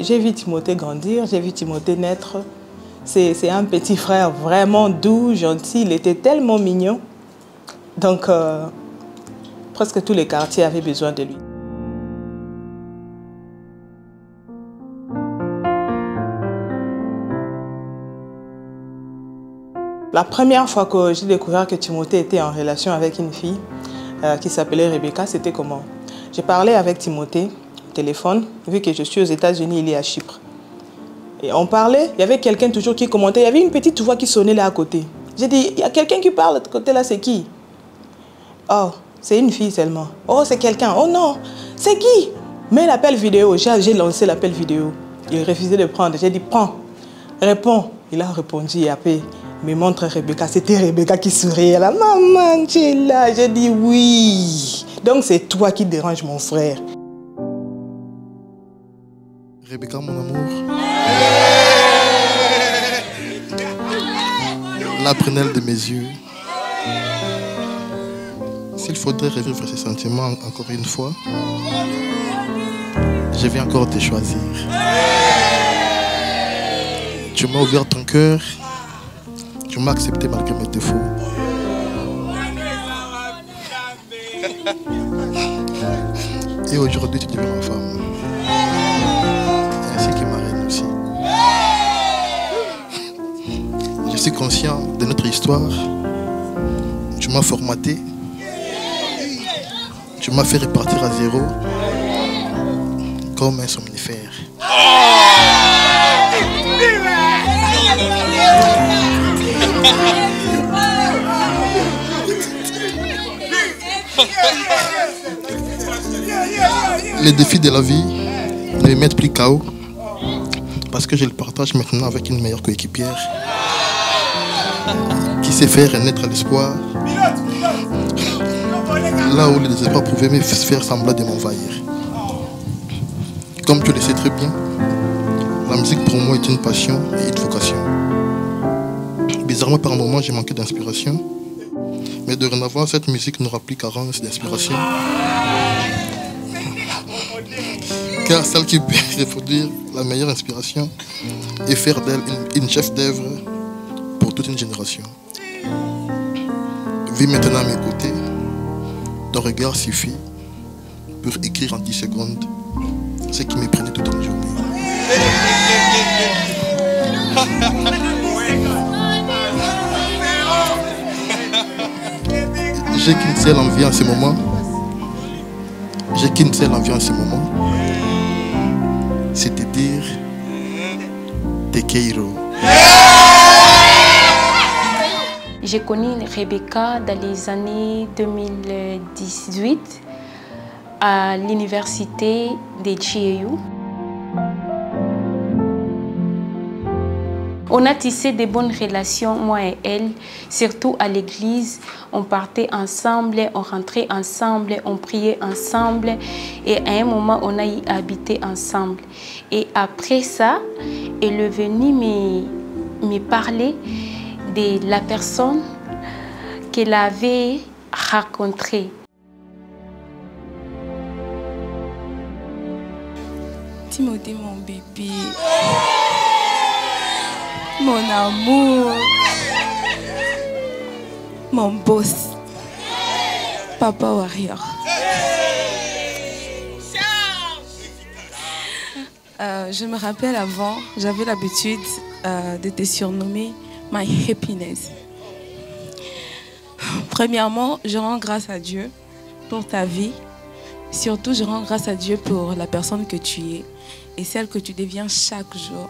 j'ai vu Timothée grandir, j'ai vu Timothée naître. C'est un petit frère vraiment doux, gentil, il était tellement mignon. Donc, presque tous les quartiers avaient besoin de lui. La première fois que j'ai découvert que Timothée était en relation avec une fille qui s'appelait Rebecca, c'était comment? J'ai parlé avec Timothée au téléphone, vu que je suis aux États-Unis, il est à Chypre. Et on parlait, il y avait quelqu'un toujours qui commentait, il y avait une petite voix qui sonnait là à côté. J'ai dit, il y a quelqu'un qui parle de côté là, c'est qui? Oh, c'est une fille seulement. Oh, c'est quelqu'un. Oh non, c'est qui? Mais l'appel vidéo, j'ai lancé l'appel vidéo. Il refusait de prendre. J'ai dit, prends, réponds. Il a répondu et après, il me montre Rebecca. C'était Rebecca qui souriait là. Maman, tu es là. J'ai dit oui. Donc c'est toi qui déranges mon frère. Rebecca, mon amour. La prunelle de mes yeux. S'il faudrait revivre ces sentiments encore une fois, je vais encore te choisir. Tu m'as ouvert ton cœur, tu m'as accepté malgré mes défauts. Et aujourd'hui, tu deviens ma femme. Ainsi que ma reine aussi. Je suis conscient de notre histoire. Tu m'as formaté. Tu m'as fait repartir à zéro comme un somnifère. Les défis de la vie ne me mettent plus KO parce que je le partage maintenant avec une meilleure coéquipière qui sait faire naître l'espoir là où le désespoir pouvait me faire semblant de m'envahir. Comme tu le sais très bien, la musique pour moi est une passion et une vocation. Bizarrement, par moments, j'ai manqué d'inspiration. Mais dorénavant, cette musique n'aura plus carence d'inspiration. Car celle qui peut reproduire la meilleure inspiration et faire d'elle une chef d'œuvre pour toute une génération. Vis maintenant à mes côtés. Ton regard suffit pour écrire en 10 secondes ce qui me prenait toute une journée. J'ai qu'une seule envie en ce moment. J'ai qu'une seule envie en ce moment. C'est de dire Te quiero. J'ai connu Rebecca dans les années 2018 à l'université de GAU. On a tissé de bonnes relations, moi et elle, surtout à l'église. On partait ensemble, on rentrait ensemble, on priait ensemble et à un moment, on a y habité ensemble. Et après ça, elle est venue me parler de la personne qu'elle avait rencontrée. Timothée, mon bébé, mon amour, mon boss, Papa Warrior. Je me rappelle avant, j'avais l'habitude de te surnommer My Happiness. Premièrement, je rends grâce à Dieu pour ta vie. Surtout, je rends grâce à Dieu pour la personne que tu es et celle que tu deviens chaque jour.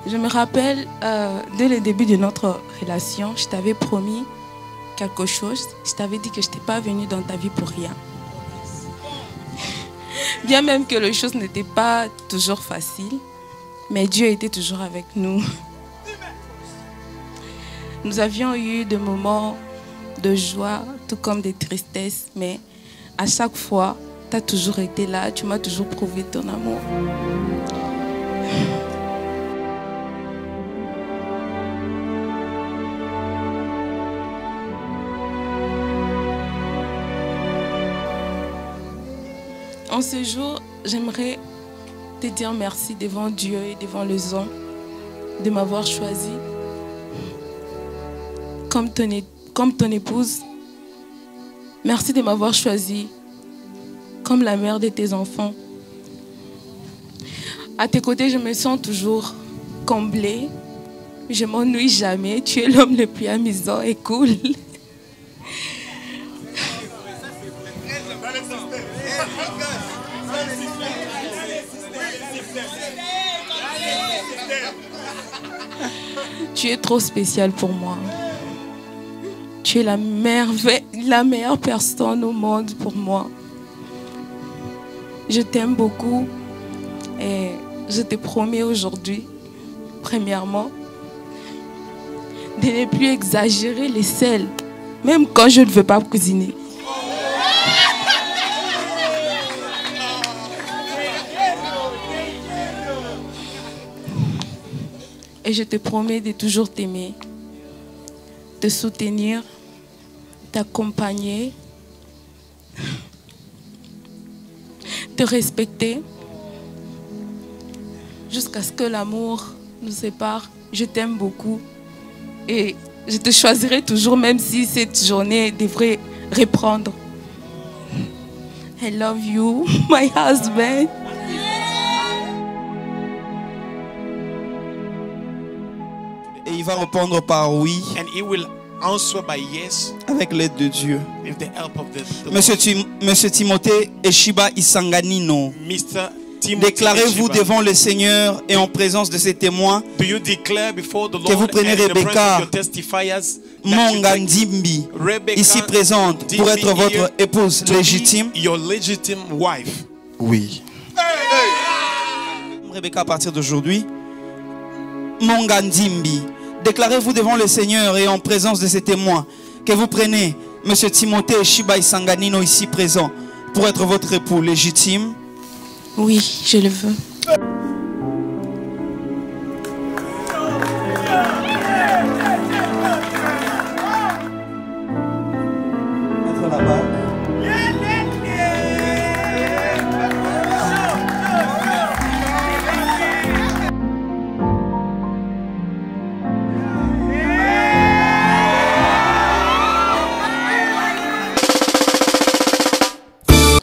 Je me rappelle, dès le début de notre relation, je t'avais promis quelque chose. Je t'avais dit que je n'étais pas venue dans ta vie pour rien. Bien même que les choses n'étaient pas toujours faciles, mais Dieu était toujours avec nous. Nous avions eu des moments de joie, tout comme des tristesses, mais à chaque fois, tu as toujours été là, tu m'as toujours prouvé ton amour. En ce jour, j'aimerais te dire merci devant Dieu et devant les hommes de m'avoir choisi comme ton épouse. Merci de m'avoir choisi comme la mère de tes enfants. À tes côtés, je me sens toujours comblée. Je m'ennuie jamais. Tu es l'homme le plus amusant et cool. Tu es trop spécial pour moi. Tu es la meilleure personne au monde pour moi. Je t'aime beaucoup et je te promets aujourd'hui, premièrement, de ne plus exagérer les sels, même quand je ne veux pas cuisiner. Et je te promets de toujours t'aimer, te soutenir, t'accompagner, te respecter, jusqu'à ce que l'amour nous sépare. Je t'aime beaucoup et je te choisirai toujours, même si cette journée devrait reprendre. I love you, my husband. Et il va répondre par oui. And he will answer by yes. Avec l'aide de Dieu. With the help of the Monsieur Timothée Eshiba Isanganino. Mr. Déclarez-vous devant le Seigneur et en présence de ses témoins que vous prenez Rebecca Mongandimbi, ici présente, pour être votre épouse légitime. Oui. Rebecca, à partir d'aujourd'hui, Mongandimbi, déclarez-vous devant le Seigneur et en présence de ses témoins que vous prenez Monsieur Timothée Eshiba Isanganino, ici présent, pour être votre époux légitime. Oui, je le veux. Mettre la bague.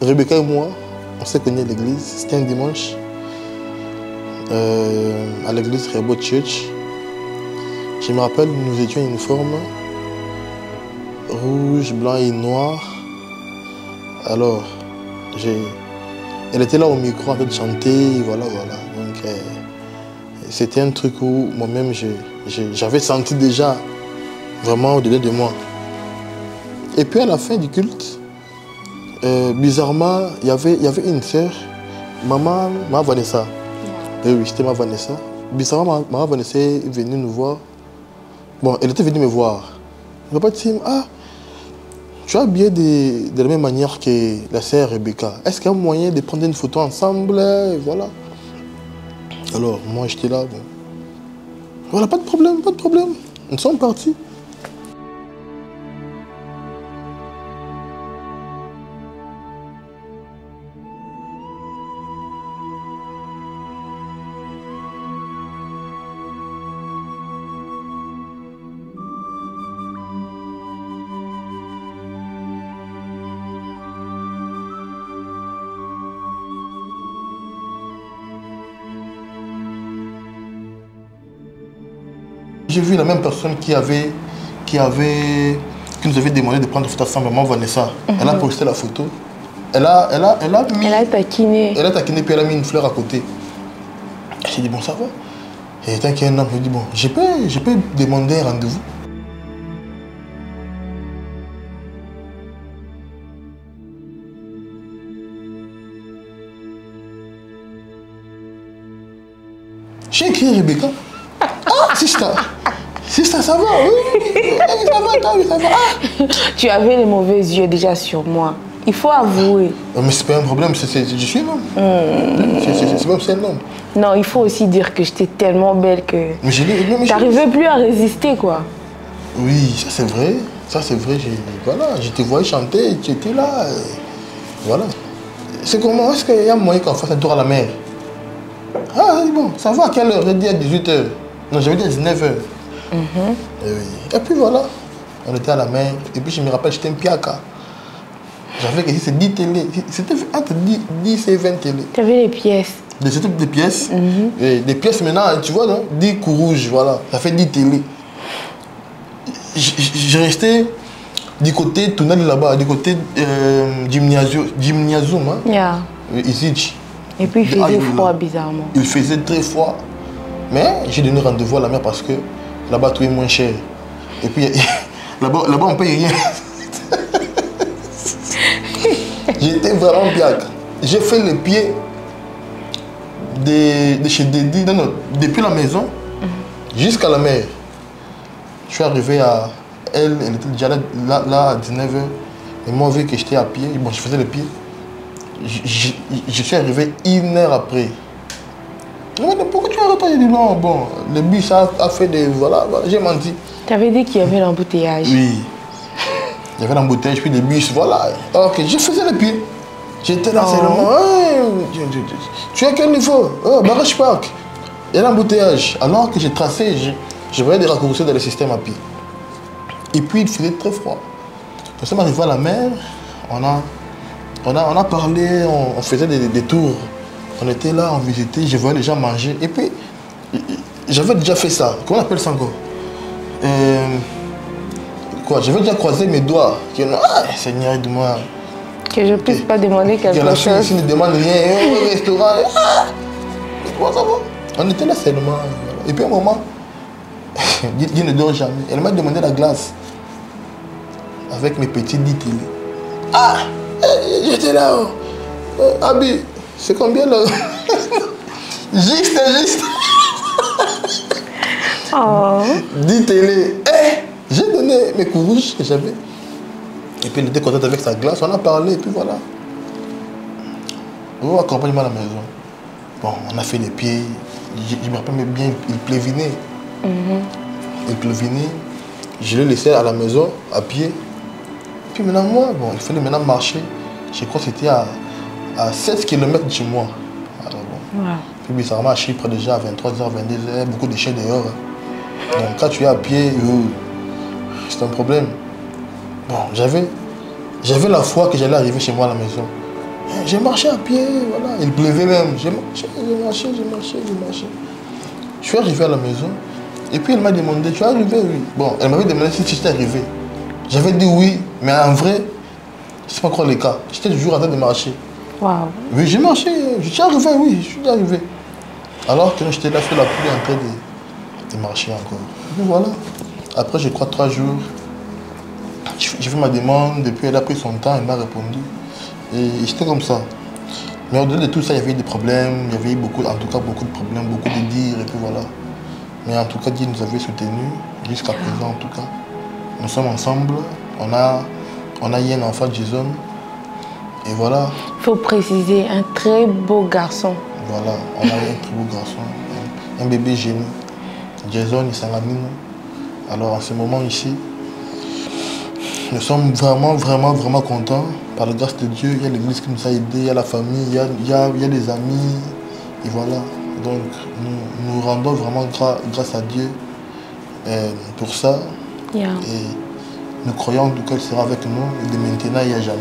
Rebecca et moi, on s'est connus à l'église, c'était un dimanche, à l'église Rehoboth Church. Je me rappelle, nous étions en uniforme, rouge, blanc et noir. Alors, elle était là au micro en train de chanter, voilà. Donc, c'était un truc où moi-même, j'avais senti déjà vraiment au-delà de moi. Et puis à la fin du culte, bizarrement, il y avait une sœur, maman Vanessa. Oui, c'était ma Vanessa. Bizarrement, maman Vanessa est venue nous voir. Bon, elle était venue me voir. Elle m'a dit, ah, tu es habillé de la même manière que la sœur Rebecca. Est-ce qu'il y a moyen de prendre une photo ensemble? Et voilà. Alors, moi, j'étais là. Bon. Voilà, pas de problème. Nous sommes partis. J'ai vu la même personne qui nous avait demandé de prendre une photo ensemble, maman Vanessa. Elle a posté la photo. Elle a taquiné. Elle a taquiné, puis elle a mis une fleur à côté. J'ai dit, bon, ça va. Et tant qu'il y a un homme, je dis, bon, je peux demander un rendez-vous. J'ai écrit Rebecca. Ah, Sista, ça va, oui. Ça va. Ah. Tu avais les mauvais yeux déjà sur moi. Il faut avouer. Mais c'est pas un problème, je suis un homme. C'est même un homme. Non, il faut aussi dire que j'étais tellement belle que t'arrivais plus à résister, quoi. Oui, ça c'est vrai. Voilà, je te voyais chanter, tu étais là. Voilà. C'est comment, est-ce qu'il y a moyen qu'on fasse un tour à la mer? Ah, bon, ça va à quelle heure? J'ai dit à 18h. Non, j'avais dit à 19h. Et puis voilà, on était à la mer. Et puis je me rappelle, j'étais un piaka. J'avais ici, c'est 10 télé. C'était entre 10 et 20 télé. Tu avais les pièces. C'était des pièces. Et des pièces maintenant, tu vois, non? 10 coups rouges, voilà. Ça fait 10 télé. J'ai resté du côté tunnel là-bas, du côté gymnasium. Hein? Yeah. Ici. Et puis il faisait froid, bizarrement. Il faisait très froid. Mais j'ai donné rendez-vous à la mer parce que là-bas tout est moins cher. Et puis là-bas on ne paye rien. J'étais vraiment bien. J'ai fait le pied de chez Dédi, depuis la maison jusqu'à la mer. Je suis arrivé à elle était déjà là à 19h. Et moi, vu que j'étais à pied, bon, je faisais le pied. Je suis arrivé 1 heure après. Mais pourquoi tu as arrêté? J'ai dit non, bon, le bus a fait des... Voilà, j'ai menti. Tu avais dit qu'il y avait l'embouteillage. Oui. Il y avait l'embouteillage, puis le bus, voilà. Ok, je faisais le pied. J'étais là seulement. Tu es à quel niveau? Oh, Barrage Park. Il y a l'embouteillage. Alors que j'ai tracé, je voyais des raccourcis dans le système à pied. Et puis il faisait très froid. Nous sommes arrivés à la mer, on a parlé, on faisait des tours. On était là, on visitait, je voyais les gens manger. Et puis, j'avais déjà fait ça. Comment on appelle ça encore? J'avais déjà croisé mes doigts. Ah, Seigneur, aide-moi. Que je ne puisse pas demander quelque chose. Que la fille ici ne demande rien, au restaurant. Ah, comment ça va? On était là seulement. Et puis à un moment, Dieu ne dort jamais. Elle m'a demandé la glace. Avec mes petits 10 télé. Ah, j'étais là. Abi, c'est combien là? Juste. Oh. 10 télé. J'ai donné mes coups rouges que j'avais. Et puis il était content avec sa glace. On a parlé et puis voilà. On accompagne-moi à la maison. Bon, on a fait les pieds. Je me rappelle bien, il pleuvinait. Il pleuvinait. Je l'ai laissé à la maison, à pied. Puis maintenant, moi, bon, il fallait maintenant marcher. Je crois que c'était à 7 km de chez moi. Alors, bon. Wow. Puis bizarrement, à Chypre, déjà à 23h, 22h, beaucoup de déchets dehors. Donc quand tu es à pied, c'est un problème. Bon, j'avais la foi que j'allais arriver chez moi à la maison. J'ai marché à pied, voilà. Il pleuvait même. J'ai marché. Je suis arrivé à la maison. Et puis elle m'a demandé, tu es arrivé? Oui. Bon, elle m'avait demandé si tu étais arrivé. J'avais dit oui, mais en vrai, c'est pas encore le cas. J'étais toujours en train de marcher. Wow. Oui, j'ai marché. Je suis arrivé, oui, je suis arrivé. Alors que j'étais là sur la pluie en train de marcher encore. Et puis voilà. Après, je crois 3 jours. J'ai fait ma demande, depuis elle a pris son temps, elle m'a répondu. Et j'étais comme ça. Mais au-delà de tout ça, il y avait des problèmes, il y avait beaucoup de problèmes, beaucoup de dires, et puis voilà. Mais en tout cas, Dieu nous avait soutenus, jusqu'à présent en tout cas. Nous sommes ensemble, on a eu un enfant, Jason. Et voilà. Il faut préciser, un très beau garçon. Voilà, on a eu un très beau garçon, un bébé génie. Jason Isanganino. Alors en ce moment ici, nous sommes vraiment contents. Par la grâce de Dieu, il y a l'église qui nous a aidés, il y a la famille, il y a les amis. Et voilà. Donc nous rendons vraiment grâce à Dieu pour ça. Yeah. Et nous croyons qu'elle sera avec nous de maintenant et à jamais.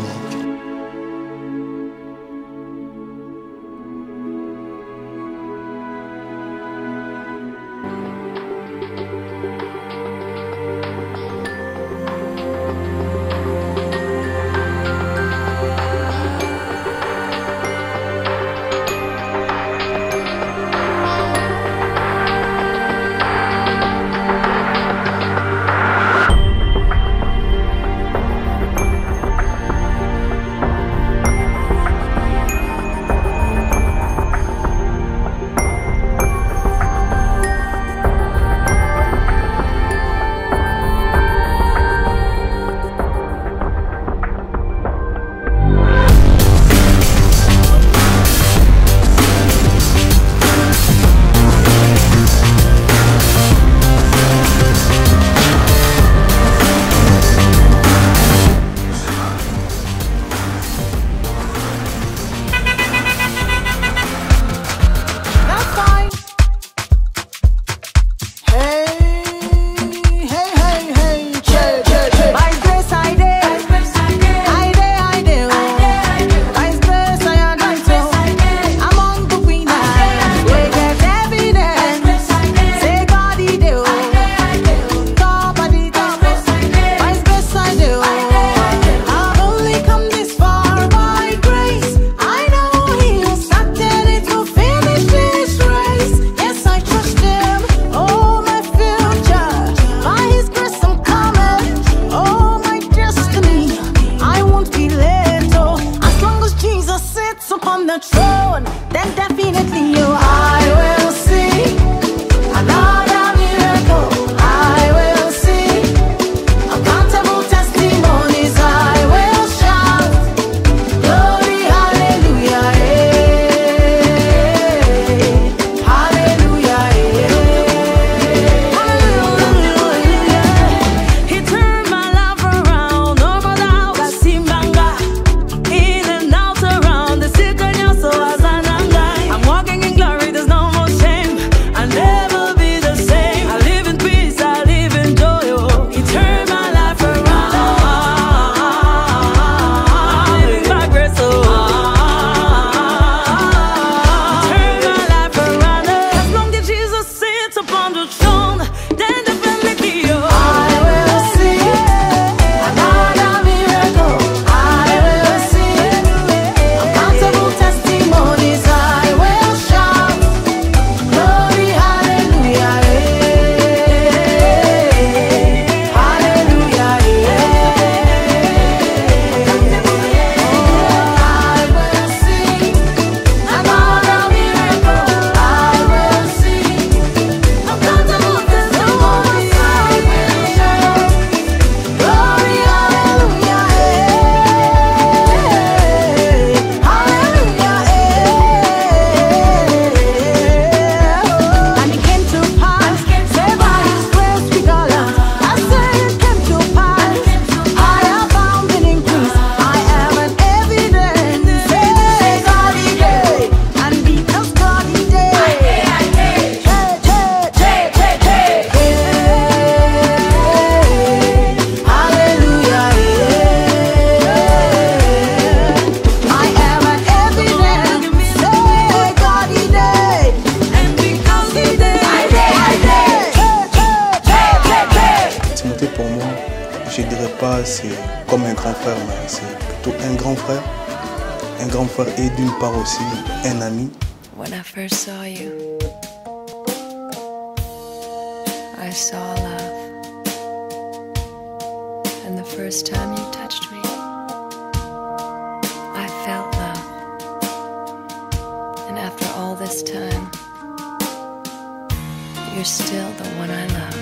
comme un grand frère, mais c'est plutôt un grand frère. Un grand frère et d'une part aussi un ami. When I first saw you, I saw love. And the first time you touched me, I felt love. And after all this time, you're still the one I love.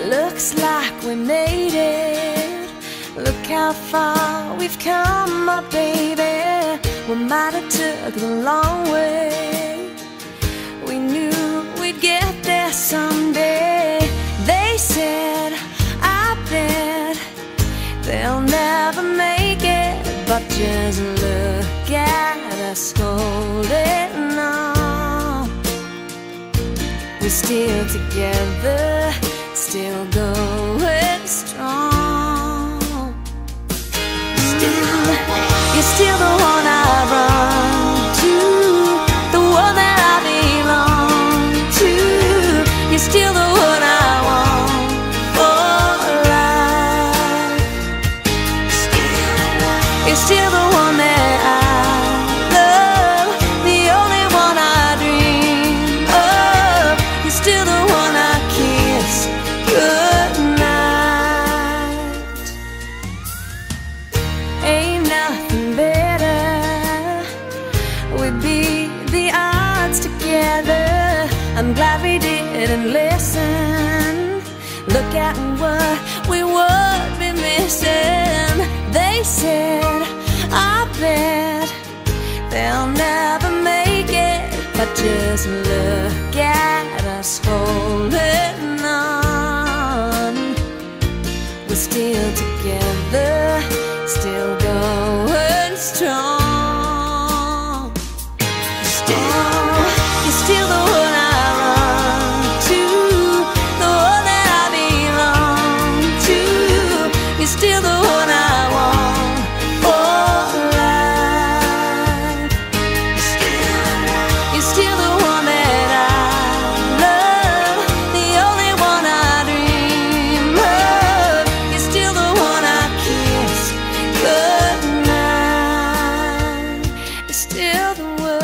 Looks like we made it. Look how far we've come, my baby. We might have took the long way. We knew we'd get there someday. They said, I bet they'll never make it. But just look at us holding on. We're still together, still going strong. You're still the one I run to, the one that I belong to. You're still the one I want for life. You're still the one that I love, the only one I dream of. You're still the one I kiss. Good night. Ain't nothing better. We'd beat the odds together. I'm glad we didn't listen. Look at what we would be missing. They said, I bet they'll never make it. But just look at us holding on. We're still together, still going strong. You're still the one I run to, the one that I belong to. You're still the one I want for life. You're still the one that I love, the only one I dream of. You're still the one I kiss. Good night. You're still the one.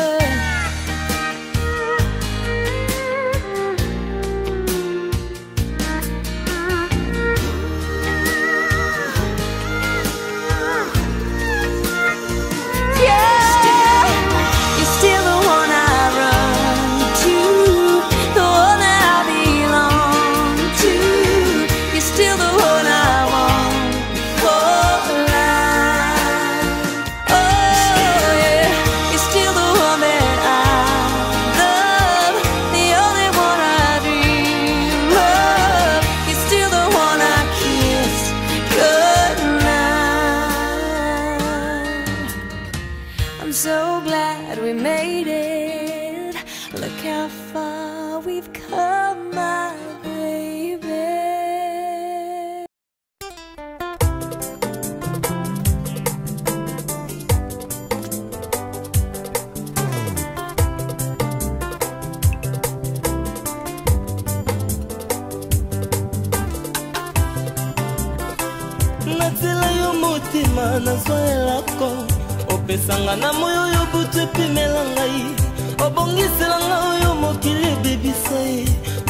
You're still the one I run to, the one that I belong to. You're still the one I want for life. Oh yeah, you're still the one that I love, the only one I dream of. You're still the one I kiss. Good night. I'm so glad we made it. Look how far we've come, my baby. Natela yo motima nazoelako, opesanga na moyo yo butu epimela ngai, obongisela ngai oyo mokili ebebisa ye,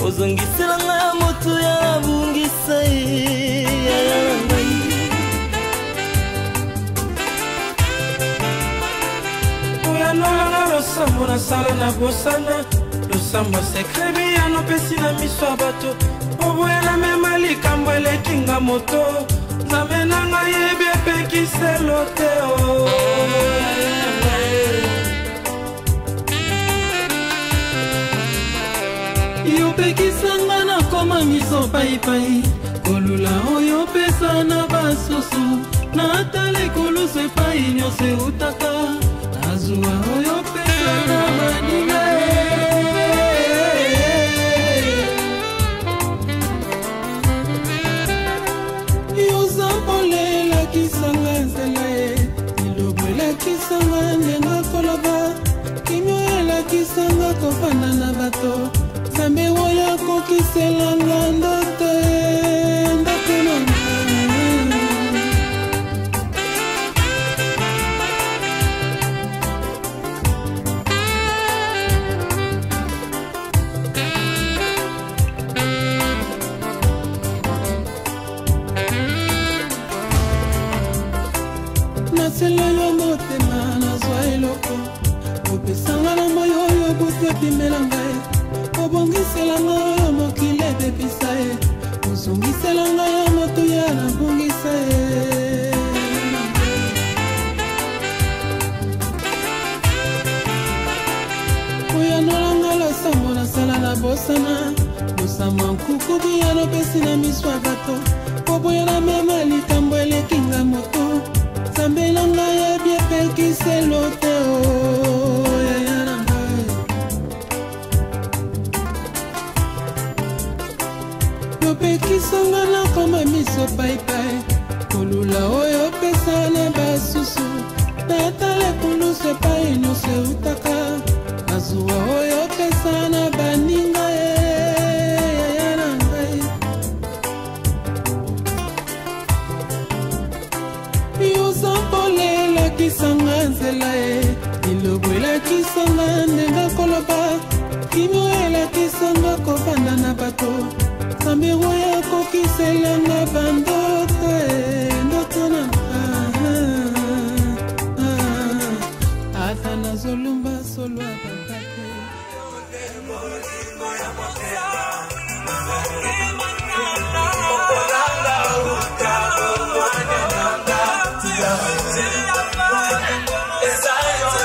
ozongisela ngai ya motu ya nabungisa ye, yaya ngai. Oyanolanga losambo nasala na bosana, losambo sekrebi ya nopesi na miso ya bato, oboyela mema likambo elekinga moto. Nzambe na ngai yebi epekiselo te o. Yopekisanga na koma miso paipai, kolula oyo pesa na basusu, na atale kolusu epai nyonso eutaka, nazwa oyo pesa na baninga. Kisanga nzela ye, ilobo elakisanga ndenga koloba, kimio elakisanga kofanda na bato, Nzambe oyo okokiselanga ndoto ndoto nanga nasela yo motema nazwa eloko opesanga na moi oyo butu epimela ngai obongiselanga oyo mokili ebebisa ye ozongiselanga ya motuya nabungisa ye oyanolanga losambo nasala na bosana bosama nkuku biyano pesi na miso ya bato oboyana mema likambo elekinga moto sambelanga yebi epekiselo te yaya na ngai yopekisanga nakoma miso paipai kolula oyo pesa na basusu natala ekulusu epai nyonso eutaka azuwa oyo pesa na baninga yaya na ngai yosambola elakisanga nzela ye lilobo elakisanga ndenga koloba kimio elakisanga kobanda na bato sambiro yakokiselanga bandoto ndoto na ata nazolumba solo ya batate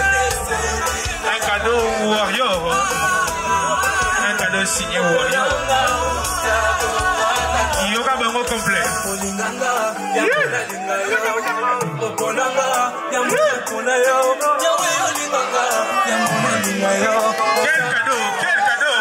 Un cadeau Warrior, un cadeau signé Warrior. Yoga bango complet. Quel cadeau, quel cadeau.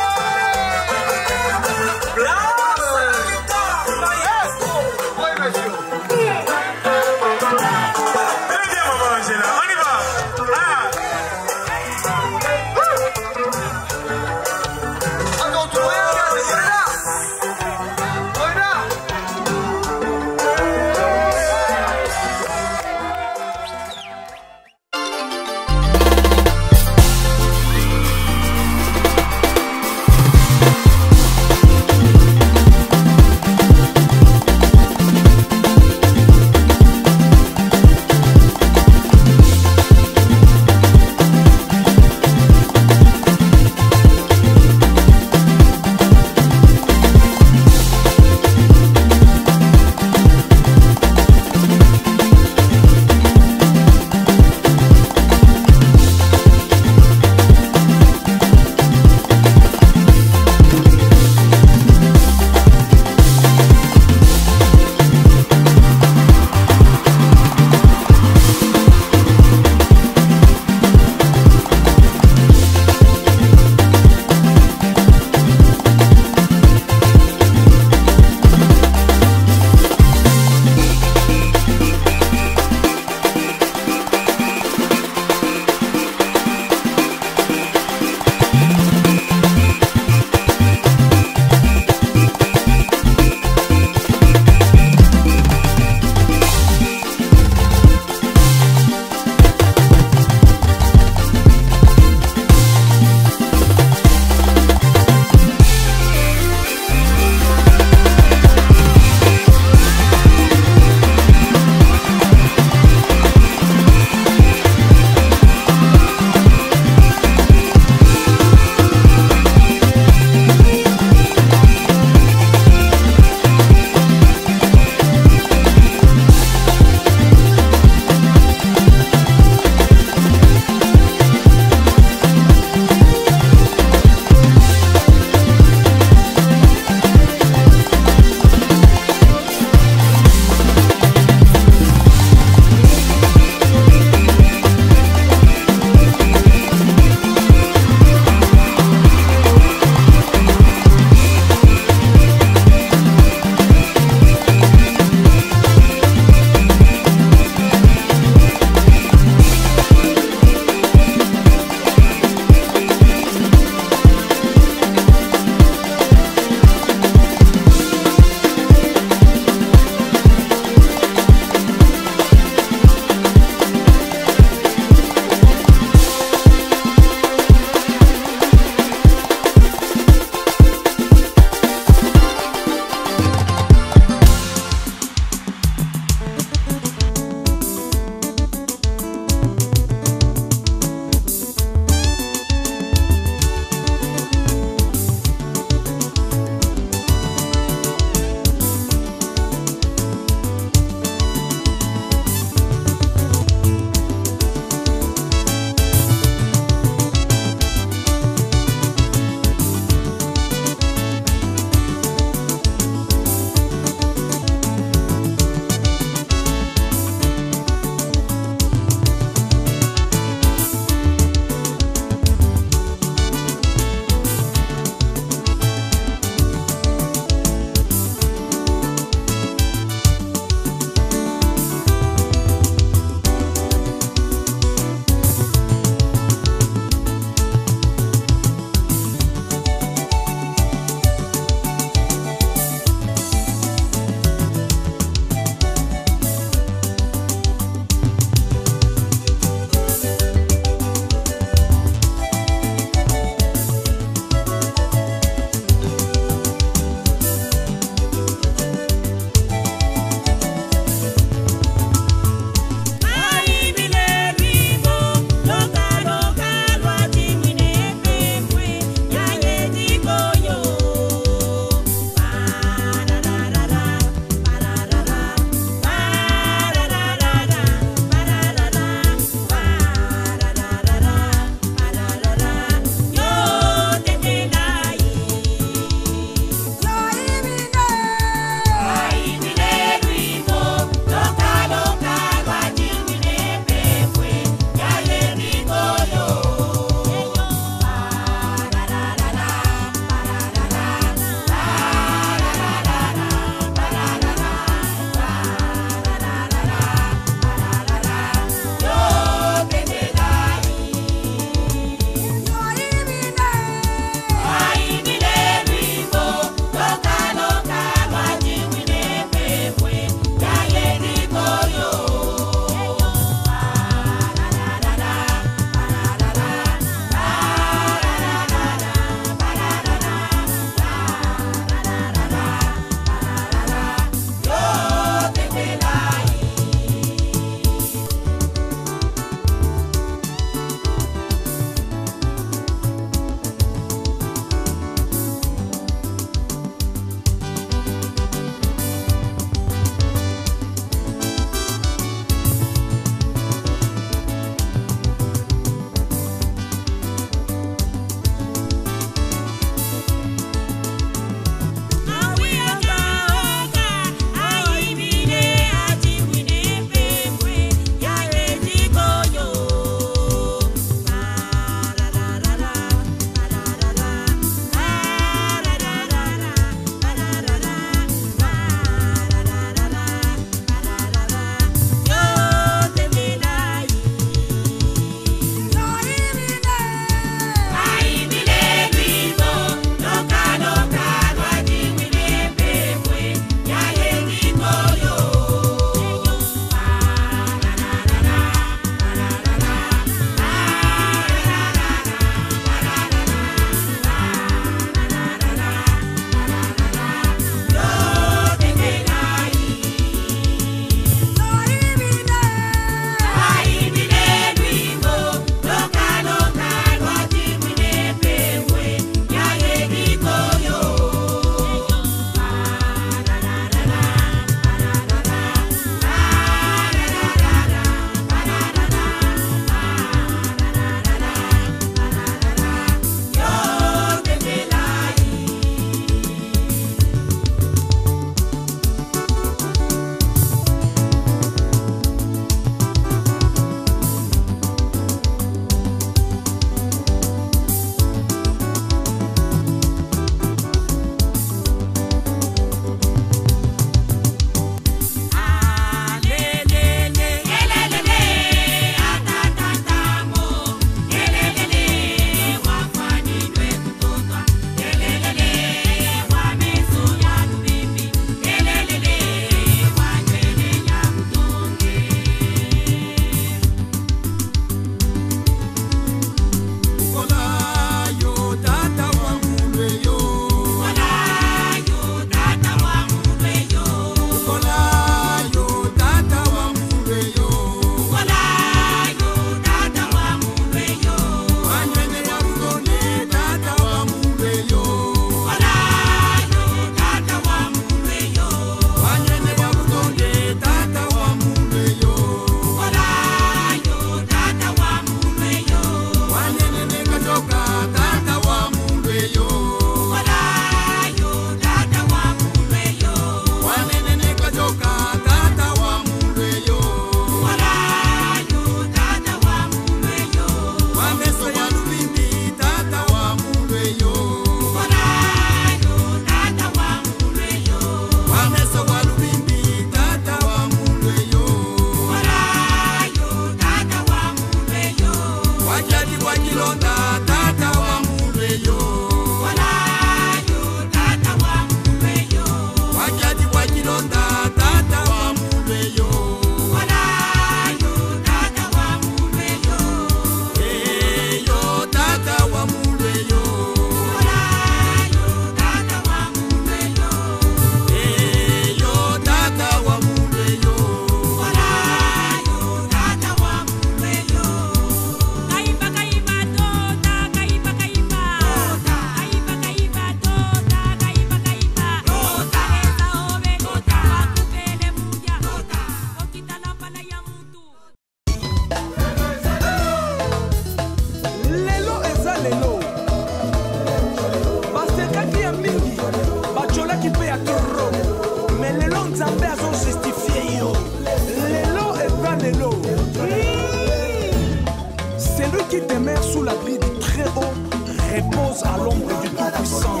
repose à l'ombre du Tout-Puissant.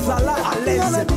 Zala à l'aise.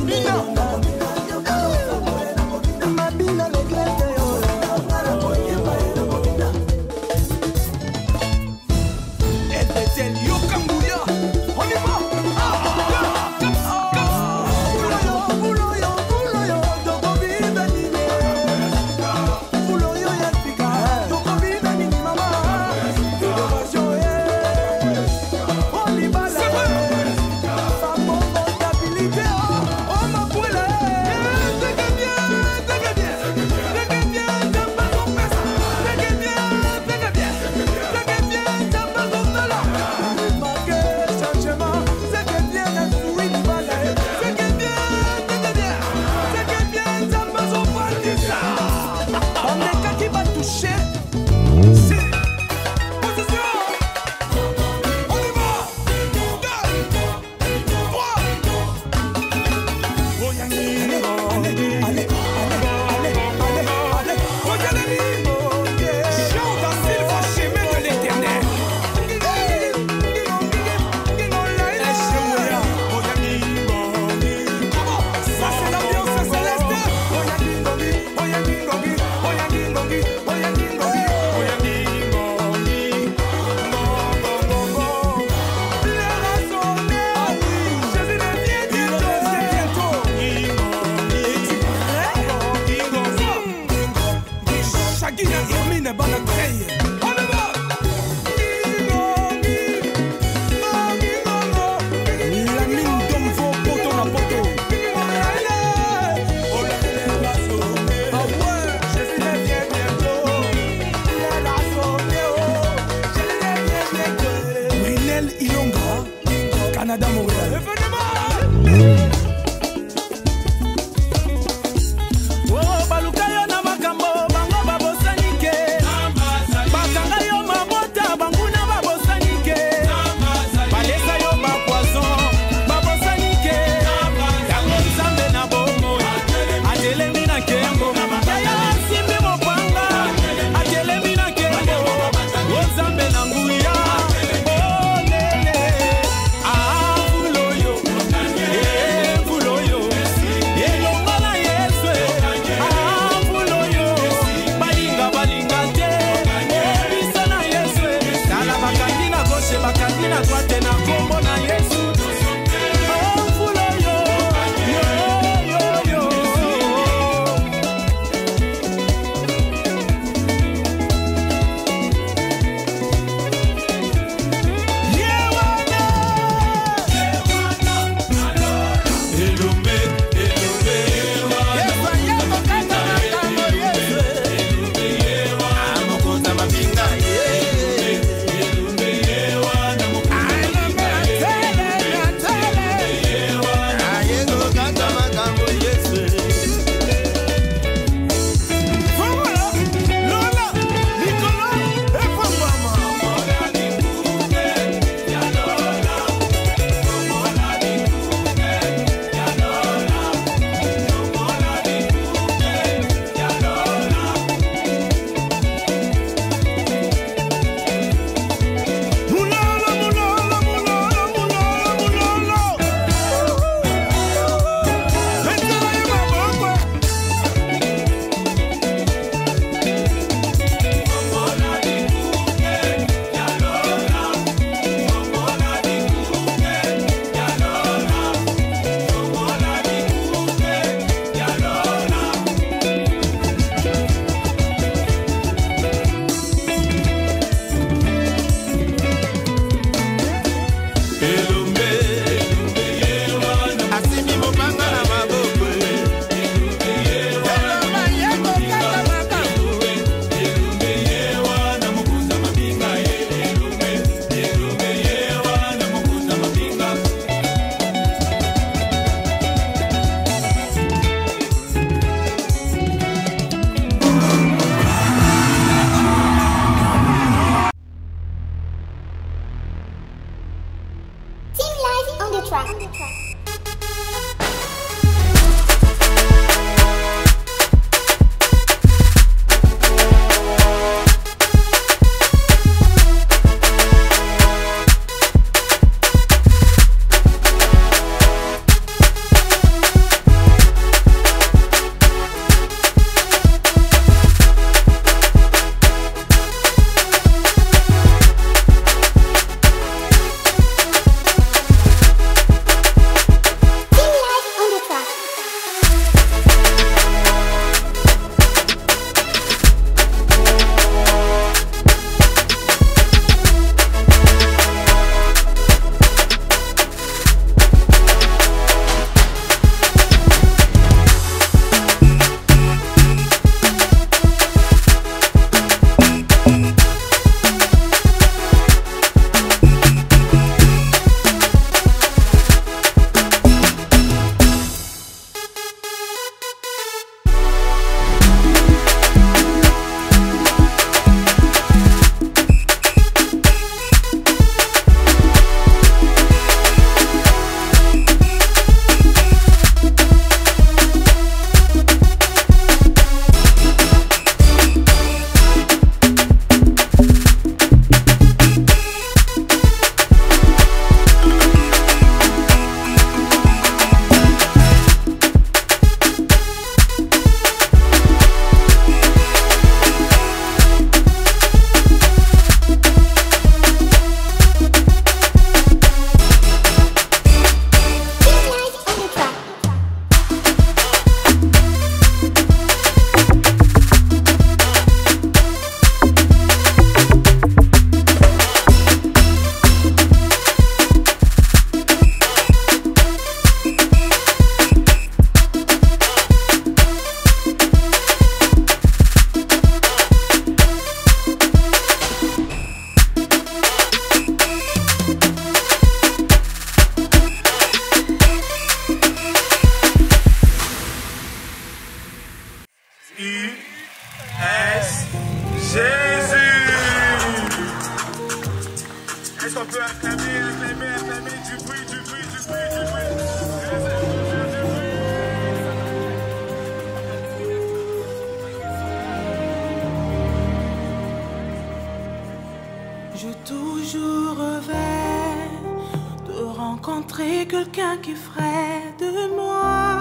rencontrer quelqu'un qui ferait de moi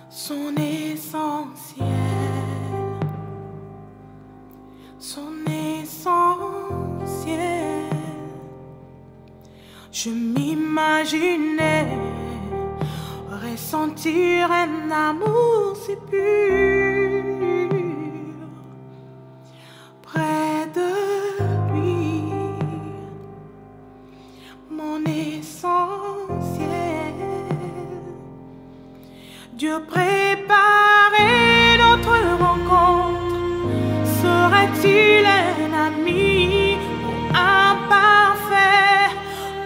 son essentiel, son essentiel. Je m'imaginais ressentir un amour si pur près de lui, mon essentiel. Dieu préparait notre rencontre. Serait-il un ami ou un parfait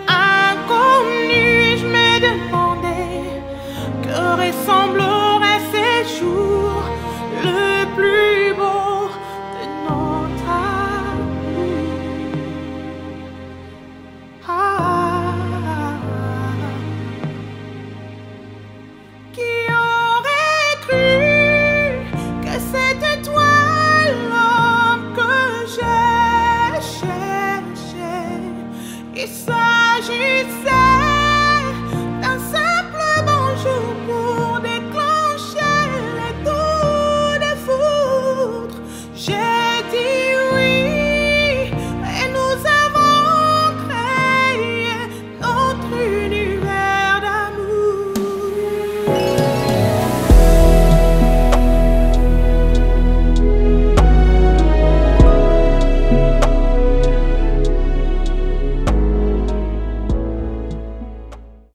inconnu? Je me demandais que ressemblerait ces jours le plus beau de notre amour. Qui aurait cru que c'était toi l'homme que j'ai cherché? Il s'agissait